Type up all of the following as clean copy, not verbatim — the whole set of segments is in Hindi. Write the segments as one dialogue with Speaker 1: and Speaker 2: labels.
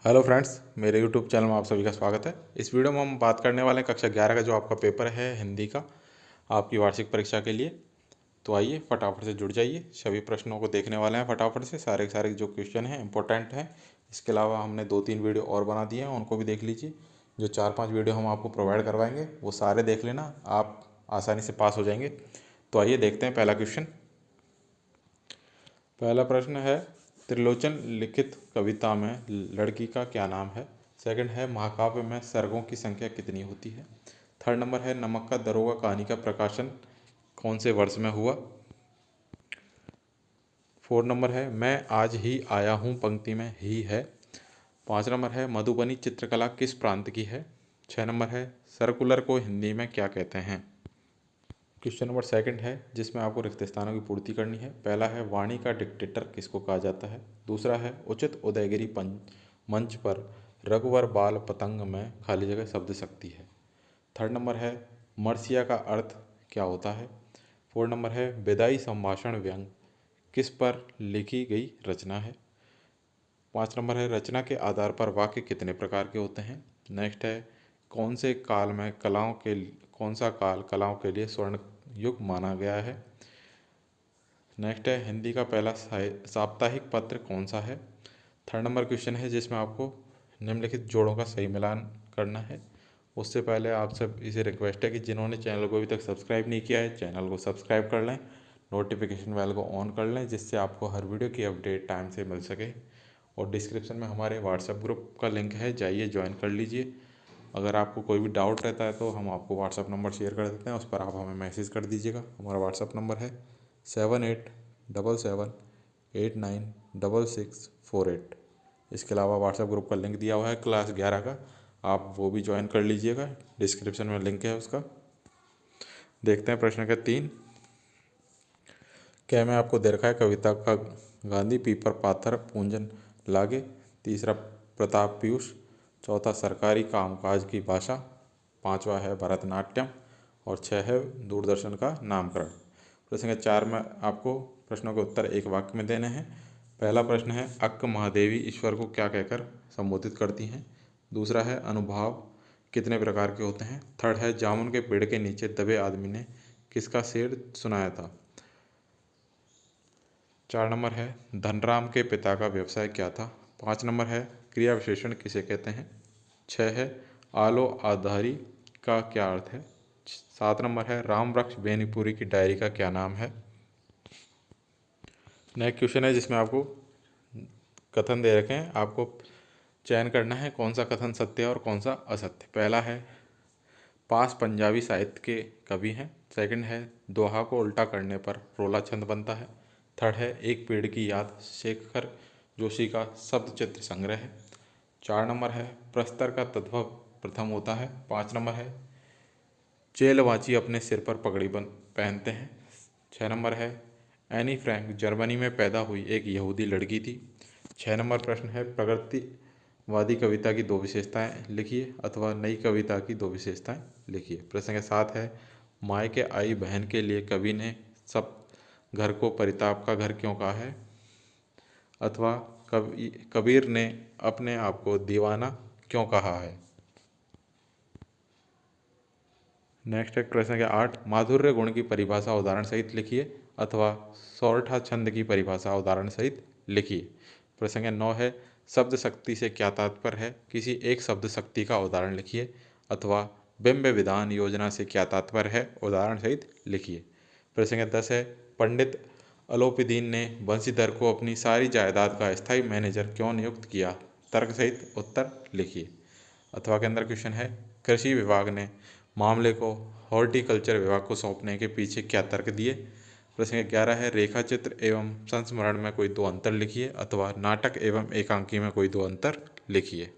Speaker 1: हेलो फ्रेंड्स, मेरे यूट्यूब चैनल में आप सभी का स्वागत है। इस वीडियो में हम बात करने वाले हैं कक्षा 11 का जो आपका पेपर है हिंदी का, आपकी वार्षिक परीक्षा के लिए। तो आइए फटाफट से जुड़ जाइए, सभी प्रश्नों को देखने वाले हैं फटाफट से। सारे के सारे जो क्वेश्चन हैं इंपॉर्टेंट हैं। इसके अलावा हमने 2-3 वीडियो और बना दिए हैं, उनको भी देख लीजिए। जो 4-5 वीडियो हम आपको प्रोवाइड करवाएंगे वो सारे देख लेना, आप आसानी से पास हो जाएंगे। तो आइए देखते हैं पहला क्वेश्चन। पहला प्रश्न है, त्रिलोचन लिखित कविता में लड़की का क्या नाम है। सेकंड है, महाकाव्य में सर्गों की संख्या कितनी होती है। थर्ड नंबर है, नमक का दरोगा कहानी का प्रकाशन कौन से वर्ष में हुआ। फोर्थ नंबर है, मैं आज ही आया हूँ पंक्ति में ही है। 5 नंबर है, मधुबनी चित्रकला किस प्रांत की है। 6 नंबर है, सर्कुलर को हिंदी में क्या कहते हैं। क्वेश्चन नंबर सेकंड है, जिसमें आपको रिक्त स्थानों की पूर्ति करनी है। पहला है, वाणी का डिक्टेटर किसको कहा जाता है। दूसरा है, उचित उदयगिरी मंच पर रघुवर बाल पतंग में खाली जगह शब्द शक्ति है। थर्ड नंबर है, मर्सिया का अर्थ क्या होता है। फोर्थ नंबर है, विदाई संभाषण व्यंग किस पर लिखी गई रचना है। 5 नंबर है, रचना के आधार पर वाक्य कितने प्रकार के होते हैं। नेक्स्ट है, कौन से काल में कौन सा काल कलाओं के लिए स्वर्ण युग माना गया है। नेक्स्ट है, हिंदी का पहला साप्ताहिक पत्र कौन सा है। थर्ड नंबर क्वेश्चन है, जिसमें आपको निम्नलिखित जोड़ों का सही मिलान करना है। उससे पहले आप सब इसे रिक्वेस्ट है कि जिन्होंने चैनल को अभी तक सब्सक्राइब नहीं किया है, चैनल को सब्सक्राइब कर लें, नोटिफिकेशन बेल को ऑन कर लें, जिससे आपको हर वीडियो की अपडेट टाइम से मिल सके। और डिस्क्रिप्शन में हमारे व्हाट्सएप ग्रुप का लिंक है, जाइए ज्वाइन कर लीजिए। अगर आपको कोई भी डाउट रहता है तो हम आपको व्हाट्सएप नंबर शेयर कर देते हैं, उस पर आप हमें मैसेज कर दीजिएगा। हमारा व्हाट्सएप नंबर है 7877896648। इसके अलावा व्हाट्सएप ग्रुप का लिंक दिया हुआ है क्लास 11 का, आप वो भी ज्वाइन कर लीजिएगा, डिस्क्रिप्शन में लिंक है उसका। देखते हैं प्रश्न का 3। क्या मैं आपको दे रखा है, कविता का गांधी पीपर पाथर पूंजन लागे। तीसरा, प्रताप पीयूष। चौथा, सरकारी कामकाज की भाषा। 5वां है भरतनाट्यम। और 6 है दूरदर्शन का नामकरण। प्रश्न के 4 में आपको प्रश्नों के उत्तर एक वाक्य में देने हैं। पहला प्रश्न है, अक्क महादेवी ईश्वर को क्या कहकर संबोधित करती हैं। दूसरा है, अनुभाव कितने प्रकार के होते हैं। थर्ड है, जामुन के पेड़ के नीचे दबे आदमी ने किसका शेर सुनाया था। 4 नंबर है, धनराम के पिता का व्यवसाय क्या था। 5 नंबर है, क्रिया विशेषण किसे कहते हैं। 6 है, आलो आधारी का क्या अर्थ है। 7 नंबर है, राम वृक्ष बेनीपुरी की डायरी का क्या नाम है। नेक्स्ट क्वेश्चन है, जिसमें आपको कथन दे रखे हैं, आपको चयन करना है कौन सा कथन सत्य है और कौन सा असत्य। पहला है, पास पंजाबी साहित्य के कवि हैं। सेकंड है, दोहा को उल्टा करने पर रोला छंद बनता है। थर्ड है, एक पेड़ की याद शेखर जोशी का शब्द चित्र संग्रह है। 4 नंबर है, प्रस्तर का तद्भव प्रथम होता है। 5 नंबर है, चेलवाची अपने सिर पर पगड़ी बन पहनते हैं। 6 नंबर है, एनी फ्रैंक जर्मनी में पैदा हुई एक यहूदी लड़की थी। 6 नंबर प्रश्न है, प्रगतिवादी कविता की 2 विशेषताएं लिखिए अथवा नई कविता की 2 विशेषताएं लिखिए। प्रश्न के 7 है, मायके आई बहन के लिए कवि ने सब घर को परिताप का घर क्यों कहा है। अथवा कबीर ने अपने आप को दीवाना क्यों कहा है। नेक्स्ट है प्रश्न के 8, माधुर्य गुण की परिभाषा उदाहरण सहित लिखिए अथवा सौरठा छंद की परिभाषा उदाहरण सहित लिखिए। प्रश्न के 9 है, शब्द शक्ति से क्या तात्पर्य है, किसी एक शब्द शक्ति का उदाहरण लिखिए अथवा बिंब विधान योजना से क्या तात्पर्य है, उदाहरण सहित लिखिए। प्रश्न के 10 है, पंडित अलोपीदीन ने बंशीधर को अपनी सारी जायदाद का स्थायी मैनेजर क्यों नियुक्त किया, तर्क सहित उत्तर लिखिए। अथवा के अंदर क्वेश्चन है, कृषि विभाग ने मामले को हॉर्टिकल्चर विभाग को सौंपने के पीछे क्या तर्क दिए। प्रश्न 11 है, रेखा चित्र एवं संस्मरण में कोई 2 अंतर लिखिए अथवा नाटक एवं एकांकी में कोई 2 अंतर लिखिए।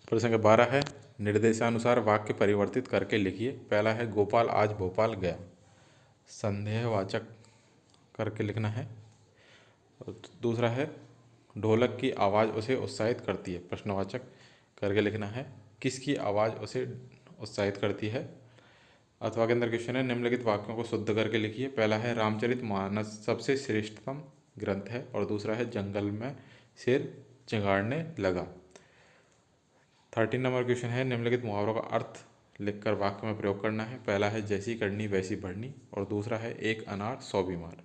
Speaker 1: प्रश्न 12 है, निर्देशानुसार वाक्य परिवर्तित करके लिखिए। पहला है, गोपाल आज भोपाल गया, संदेहवाचक करके लिखना है। दूसरा है, ढोलक की आवाज़ उसे उत्साहित करती है, प्रश्नवाचक करके लिखना है। किसकी आवाज़ उसे उत्साहित करती है। अथवा के अंदर क्वेश्चन है, निम्नलिखित वाक्यों को शुद्ध करके लिखिए। पहला है, रामचरितमानस सबसे श्रेष्ठतम ग्रंथ है। और दूसरा है, जंगल में शेर चिंगाड़ने लगा। 13 नंबर क्वेश्चन है, निम्नलिखित मुहावरों का अर्थ लिखकर वाक्य में प्रयोग करना है। पहला है जैसी करनी वैसी भरनी, और दूसरा है एक अनार 100 बीमार।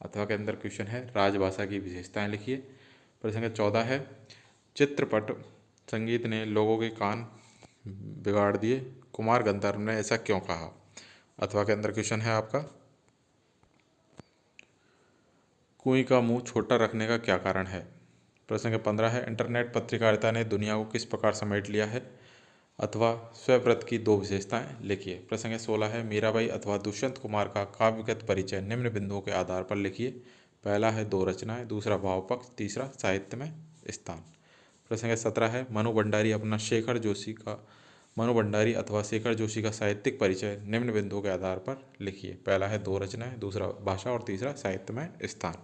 Speaker 1: अथवा के अंदर क्वेश्चन है राजभाषा की विशेषताएं लिखिए। प्रश्न संख्या 14 है, चित्रपट संगीत ने लोगों के कान बिगाड़ दिए, कुमार गंधर्व ने ऐसा क्यों कहा। अथवा के अंदर क्वेश्चन है आपका, कुएं का मुंह छोटा रखने का क्या कारण है। प्रश्न संख्या 15 है, इंटरनेट पत्रकारिता ने दुनिया को किस प्रकार समेट लिया है। अथवा स्वव्रत की 2 विशेषताएं लिखिए। प्रश्न संख्या 16 है, मीराबाई अथवा दुष्यंत कुमार का काव्यगत परिचय निम्न बिंदुओं के आधार पर लिखिए। पहला है 2 रचनाएं, दूसरा भाव पक्ष, तीसरा साहित्य में स्थान। प्रश्न संख्या 17 है, मनु भंडारी अथवा शेखर जोशी का साहित्यिक परिचय निम्न बिंदुओं के आधार पर लिखिए। पहला है 2 रचनाएं, दूसरा भाषा और तीसरा साहित्य में स्थान।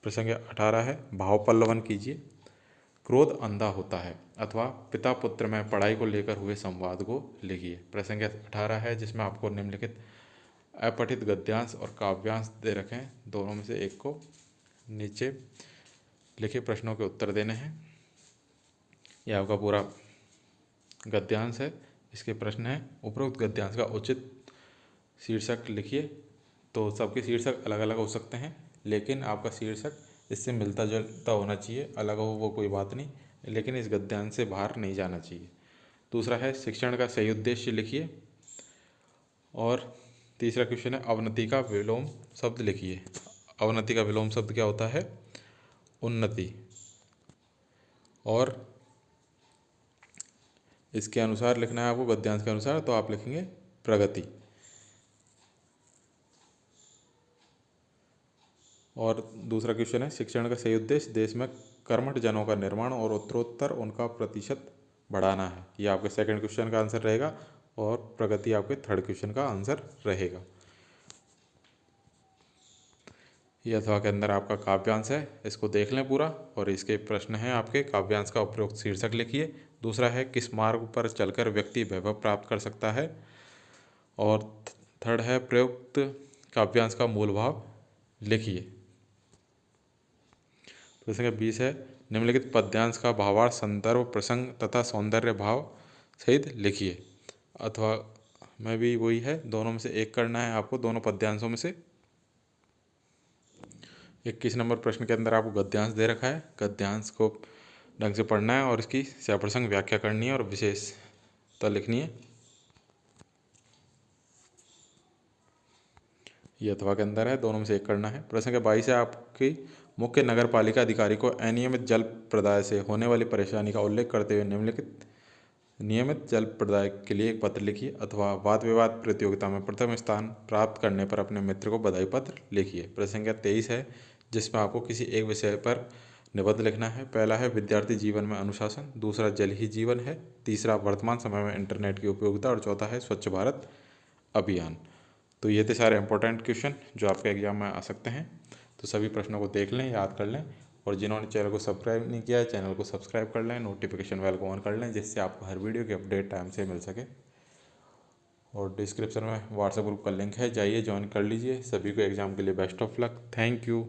Speaker 1: प्रश्न संख्या 18 है, भाव पल्लवन कीजिए। क्रोध अंधा होता है, अथवा पिता पुत्र में पढ़ाई को लेकर हुए संवाद को लिखिए। प्रश्न संख्या 18 है, जिसमें आपको निम्नलिखित अपठित गद्यांश और काव्यांश दे रखे हैं, दोनों में से एक को नीचे लिखे प्रश्नों के उत्तर देने हैं। यह आपका पूरा गद्यांश है, इसके प्रश्न हैं। उपरोक्त गद्यांश का उचित शीर्षक लिखिए। तो सबके शीर्षक अलग अलग हो सकते हैं, लेकिन आपका शीर्षक इससे मिलता जुलता होना चाहिए। अलग हो वो कोई बात नहीं, लेकिन इस गद्यांश से बाहर नहीं जाना चाहिए। दूसरा है, शिक्षण का सही उद्देश्य लिखिए। और तीसरा क्वेश्चन है, अवनति का विलोम शब्द लिखिए। अवनति का विलोम शब्द क्या होता है, उन्नति। और इसके अनुसार लिखना है आपको, गद्यांश के अनुसार, तो आप लिखेंगे प्रगति। और दूसरा क्वेश्चन है, शिक्षण का सही उद्देश्य देश में कर्मठ जनों का निर्माण और उत्तरोत्तर उनका प्रतिशत बढ़ाना है। ये आपके सेकंड क्वेश्चन का आंसर रहेगा, और प्रगति आपके थर्ड क्वेश्चन का आंसर रहेगा। ये अथवा के अंदर आपका काव्यांश है, इसको देख लें पूरा। और इसके प्रश्न हैं आपके, काव्यांश का उपयुक्त शीर्षक लिखिए। दूसरा है, किस मार्ग पर चलकर व्यक्ति वैभव प्राप्त कर सकता है। और थर्ड है, प्रयुक्त काव्यांश का मूल भाव लिखिए। प्रश्न संख्या 20 है, निम्नलिखित पद्यांश का भावार्थ संदर्भ प्रसंग तथा सौंदर्य भाव सहित लिखिए। अथवा में भी वही है, दोनों में से एक करना है आपको, दोनों पद्यांशों में से। 21 नंबर प्रश्न के अंदर आपको गद्यांश दे रखा है, गद्यांश को ढंग से पढ़ना है और इसकी सप्रसंग व्याख्या करनी है और विशेषता लिखनी है। ये अथवा के अंदर है, दोनों में से एक करना है। प्रश्न संख्या 22 है, आपकी मुख्य नगर पालिका अधिकारी को अनियमित जल प्रदाय से होने वाली परेशानी का उल्लेख करते हुए निम्नलिखित नियमित जल प्रदाय के लिए एक पत्र लिखिए। अथवा वाद विवाद प्रतियोगिता में प्रथम स्थान प्राप्त करने पर अपने मित्र को बधाई पत्र लिखिए। प्रश्न संख्या 23 है, जिसमें आपको किसी एक विषय पर निबंध लिखना है। पहला है विद्यार्थी जीवन में अनुशासन, दूसरा जल ही जीवन है, तीसरा वर्तमान समय में इंटरनेट की उपयोगिता, और चौथा है स्वच्छ भारत अभियान। तो ये थे सारे इंपॉर्टेंट क्वेश्चन जो आपके एग्जाम में आ सकते हैं। तो सभी प्रश्नों को देख लें, याद कर लें, और जिन्होंने चैनल को सब्सक्राइब नहीं किया है, चैनल को सब्सक्राइब कर लें, नोटिफिकेशन बेल को ऑन कर लें, जिससे आपको हर वीडियो की अपडेट टाइम से मिल सके। और डिस्क्रिप्शन में व्हाट्सएप ग्रुप का लिंक है, जाइए ज्वाइन कर लीजिए। सभी को एग्ज़ाम के लिए best of luck. Thank you.